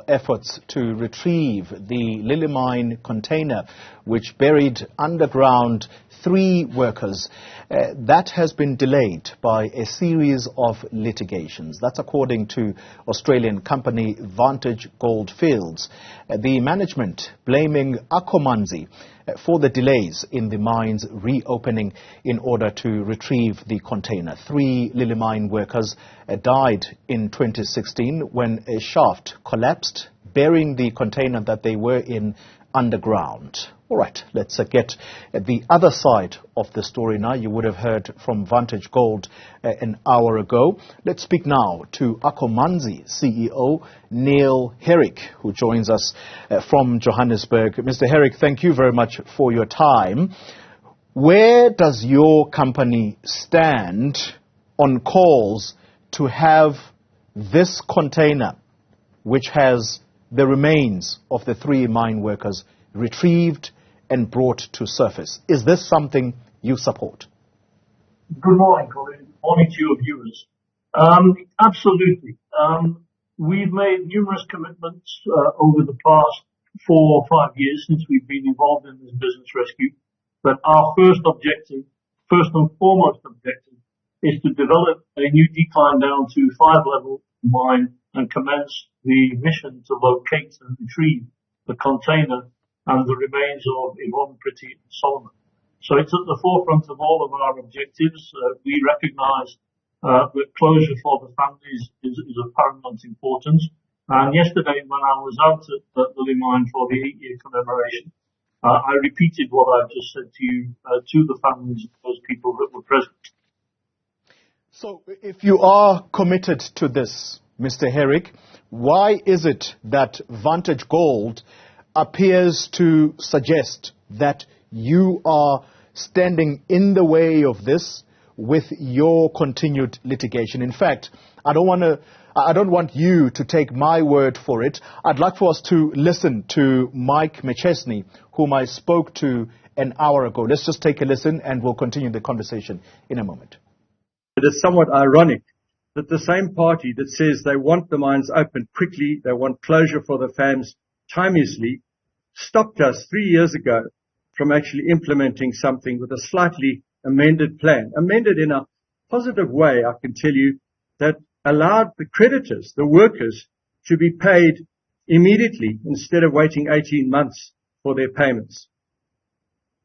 efforts to retrieve the Lilly Mine container which buried underground 3 workers. That has been delayed by a series of litigations. That's according to Australian company Vantage Goldfields. The management blaming Arqomanzi for the delays in the mine's reopening in order to retrieve the container. 3 Lilly Mine workers died in 2016 when a shaft collapsed, burying the container that they were in underground. All right, let's get the other side of the story now. You would have heard from Vantage Gold an hour ago. Let's speak now to Akamanzi CEO Neil Herrick, who joins us from Johannesburg. Mr. Herrick, thank you very much for your time. Where does your company stand on calls to have this container, which has the remains of the 3 mine workers, retrieved and brought to surface? Is this something you support? Good morning, Colin. Good morning to your viewers. Absolutely. We've made numerous commitments over the past 4 or 5 years since we've been involved in this business rescue. But our first and foremost objective, is to develop a new decline down to 5-level mine and commence the mission to locate and retrieve the container and the remains of Yvonne, Pretty and Solomon. So it's at the forefront of all of our objectives. We recognise that closure for the families is of paramount importance. And yesterday when I was out at the Lilly Mine for the 8-year commemoration, I repeated what I've just said to you to the families of those people that were present. So if you are committed to this, Mr. Herrick, why is it that Vantage Gold appears to suggest that you are standing in the way of this with your continued litigation? In fact, I don't want you to take my word for it. I'd like for us to listen to Mike McChesney, whom I spoke to an hour ago. Let's just take a listen and we'll continue the conversation in a moment. It is somewhat ironic that the same party that says they want the mines open quickly, they want closure for the fams timeously, stopped us 3 years ago from actually implementing something with a slightly amended plan. Amended in a positive way, I can tell you, that allowed the creditors, the workers, to be paid immediately instead of waiting 18 months for their payments.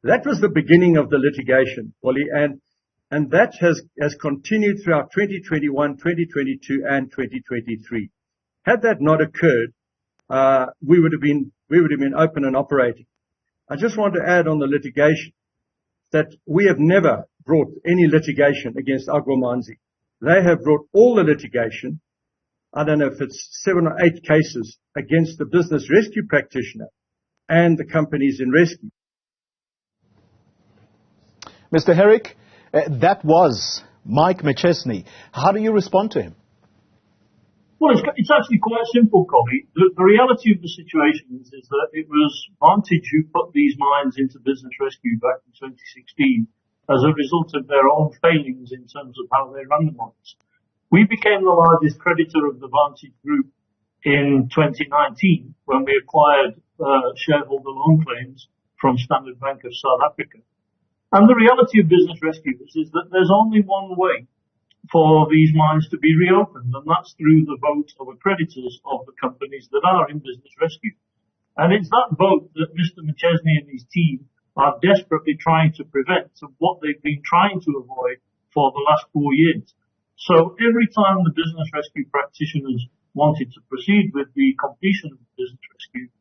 That was the beginning of the litigation, Wally, and that has continued throughout 2021, 2022, and 2023. Had that not occurred, we would have been open and operating. I just want to add on the litigation that we have never brought any litigation against Arqomanzi. They have brought all the litigation, I don't know if it's 7 or 8 cases, against the business rescue practitioner and the companies in rescue. Mr. Herrick, that was Mike McChesney. How do you respond to him? Well, it's actually quite simple, Colby. The reality of the situation is that it was Vantage who put these mines into business rescue back in 2016 as a result of their own failings in terms of how they run the mines. We became the largest creditor of the Vantage Group in 2019 when we acquired shareholder loan claims from Standard Bank of South Africa. And the reality of business rescues is that there's only one way for these mines to be reopened, and that's through the vote of accreditors of the companies that are in business rescue. And it's that vote that Mr. McChesney and his team are desperately trying to prevent, of what they've been trying to avoid for the last 4 years. So every time the business rescue practitioners wanted to proceed with the completion of the business rescue,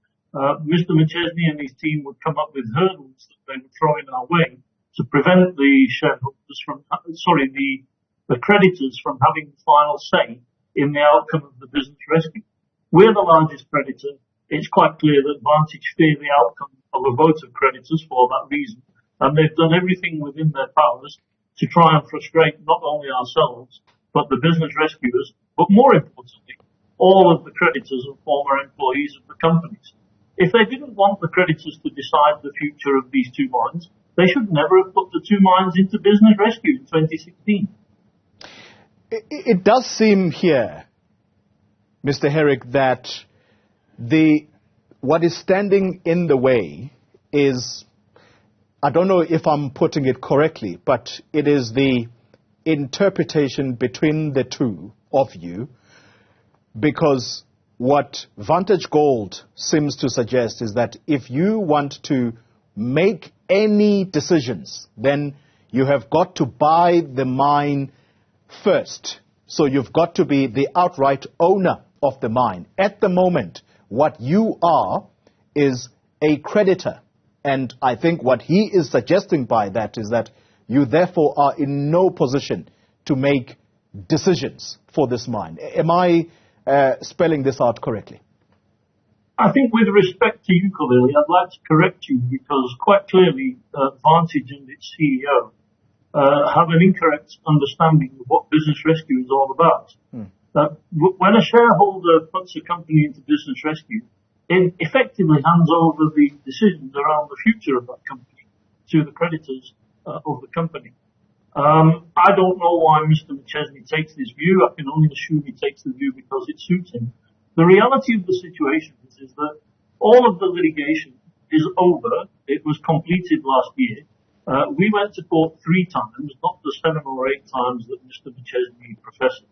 Mr. McChesney and his team would come up with hurdles that they would throw in our way to prevent the shareholders from, the creditors from having the final say in the outcome of the business rescue. We're the largest creditor. It's quite clear that Vantage fear the outcome of a vote of creditors for that reason, and they've done everything within their powers to try and frustrate not only ourselves, but the business rescuers, but more importantly, all of the creditors and former employees of the companies. If they didn't want the creditors to decide the future of these 2 mines, they should never have put the 2 mines into business rescue in 2016. It does seem here, Mr. Herrick, that what is standing in the way is, I don't know if I'm putting it correctly, but it is the interpretation between the two of you, because what Vantage Gold seems to suggest is that if you want to make any decisions, then you have got to buy the mine first. So you've got to be the outright owner of the mine. At the moment, what you are is a creditor. And I think what he is suggesting by that is that you therefore are in no position to make decisions for this mine. Am I spelling this out correctly? I think with respect to you, Khalil, I'd like to correct you because quite clearly Vantage and its CEO have an incorrect understanding of what business rescue is all about. When a shareholder puts a company into business rescue, it effectively hands over the decisions around the future of that company to the creditors of the company. I don't know why Mr. McChesney takes this view. I can only assume he takes the view because it suits him. The reality of the situation is that all of the litigation is over. It was completed last year. We went to court 3 times, not the 7 or 8 times that Mr. McChesney professes.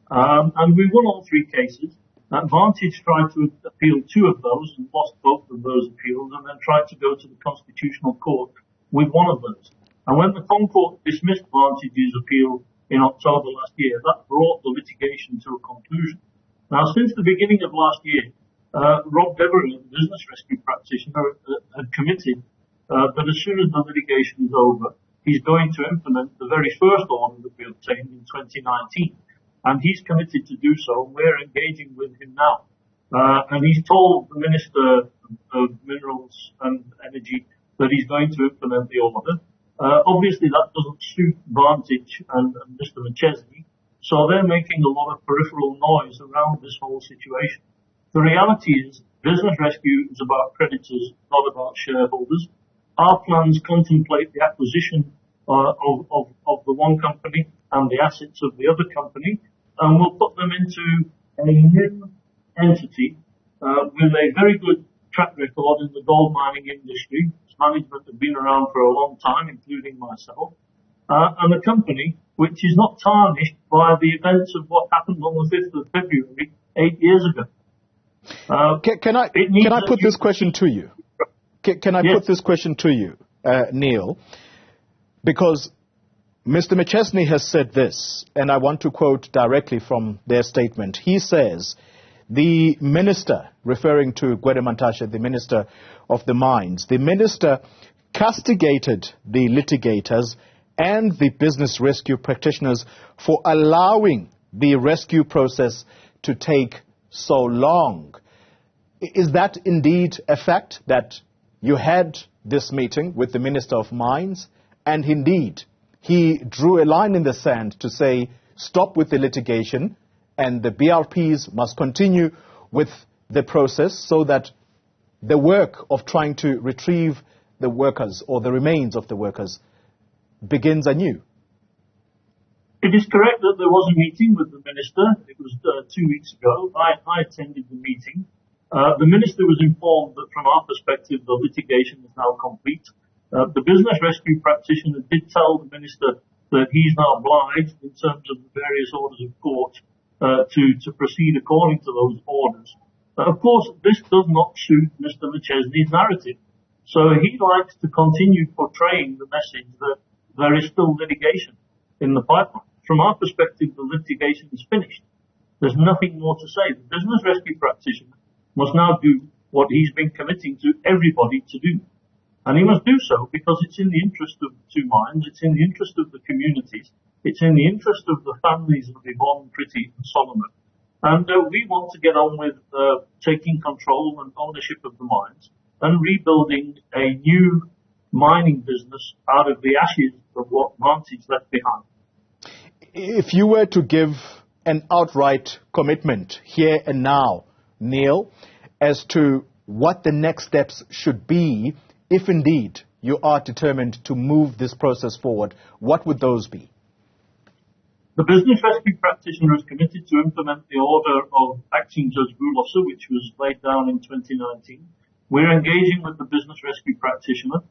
And we won all 3 cases. Vantage tried to appeal 2 of those and lost both of those appeals, and then tried to go to the Constitutional Court with 1 of those. And when the Court dismissed Vantage's appeal in October last year, that brought the litigation to a conclusion. Now, since the beginning of last year, Rob Devereux, the business rescue practitioner, had committed that as soon as the litigation is over, he's going to implement the very first order that we obtained in 2019. And he's committed to do so, and we're engaging with him now. And he's told the Minister of Minerals and Energy that he's going to implement the order. Obviously, that doesn't suit Vantage and Mr. McChesney, so they're making a lot of peripheral noise around this whole situation. The reality is, business rescue is about creditors, not about shareholders. Our plans contemplate the acquisition of the one company and the assets of the other company, and we'll put them into a new entity with a very good track record in the gold mining industry. Its management have been around for a long time, including myself, and a company which is not tarnished by the events of what happened on the 5th of February 8 years ago. Can I put this question to you? Can I put this question to you, Neil? Because Mr. McChesney has said this, and I want to quote directly from their statement. He says, the minister, referring to Gwede Mantashe, the minister of the mines, the minister castigated the litigators and the business rescue practitioners for allowing the rescue process to take so long. Is that indeed a fact, that you had this meeting with the Minister of Mines, and indeed he drew a line in the sand to say, stop with the litigation, and the BRPs must continue with the process so that the work of trying to retrieve the workers or the remains of the workers begins anew? It is correct that there was a meeting with the minister. It was 2 weeks ago. I attended the meeting. The minister was informed that from our perspective, the litigation is now complete. The business rescue practitioner did tell the minister that he's now obliged in terms of the various orders of court to proceed according to those orders. Of course, this does not suit Mr. McChesney's narrative. So he likes to continue portraying the message that there is still litigation in the pipeline. From our perspective, the litigation is finished. There's nothing more to say. The business rescue practitioner must now do what he's been committing to everybody to do. And he must do so because it's in the interest of the 2 mines, it's in the interest of the communities, it's in the interest of the families of Yvonne, Pretty and Solomon. And we want to get on with taking control and ownership of the mines and rebuilding a new mining business out of the ashes of what Vantage left behind. If you were to give an outright commitment here and now, Neil, as to what the next steps should be, if indeed you are determined to move this process forward, what would those be? The business rescue practitioner is committed to implement the order of Acting Judge Bulosa, which was laid down in 2019. We're engaging with the business rescue practitioner.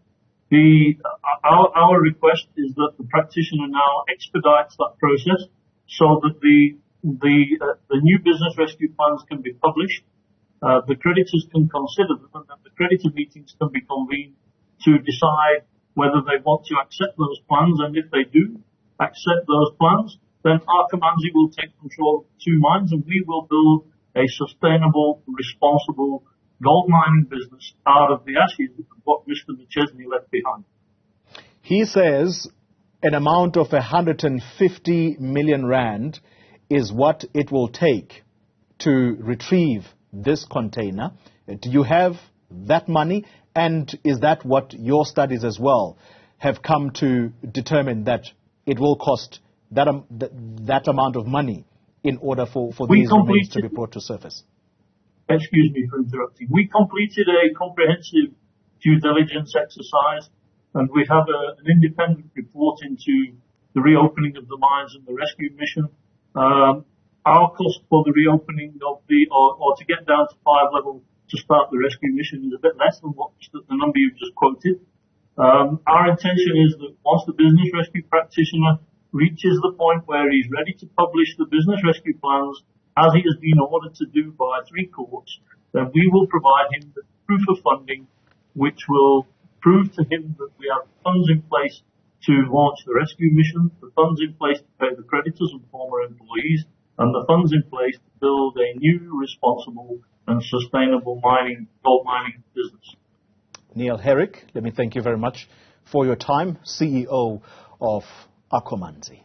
Our request is that the practitioner now expedites that process so that the new business rescue plans can be published, the creditors can consider them, and that the creditor meetings can be convened to decide whether they want to accept those plans, and if they do accept those plans, then Arqomanzi will take control of the two mines, and we will build a sustainable, responsible gold mining business out of the ashes of what Mr. McChesney left behind. He says an amount of 150 million rand is what it will take to retrieve this container. Do you have that money? And is that what your studies as well have come to determine, that it will cost that amount of money in order for these remains to be brought to surface? Excuse me for interrupting. We completed a comprehensive due diligence exercise, and we have an independent report into the reopening of the mines and the rescue mission. Our cost for the reopening of or to get down to 5 level to start the rescue mission is a bit less than what the number you've just quoted. Our intention is that once the business rescue practitioner reaches the point where he's ready to publish the business rescue plans, as he has been ordered to do by 3 courts, then we will provide him the proof of funding, which will prove to him that we have funds in place to launch the rescue mission, the funds in place to pay the creditors and former employees, and the funds in place to build a new, responsible and sustainable gold mining business. Neil Herrick, let me thank you very much for your time, CEO of Akamanzi.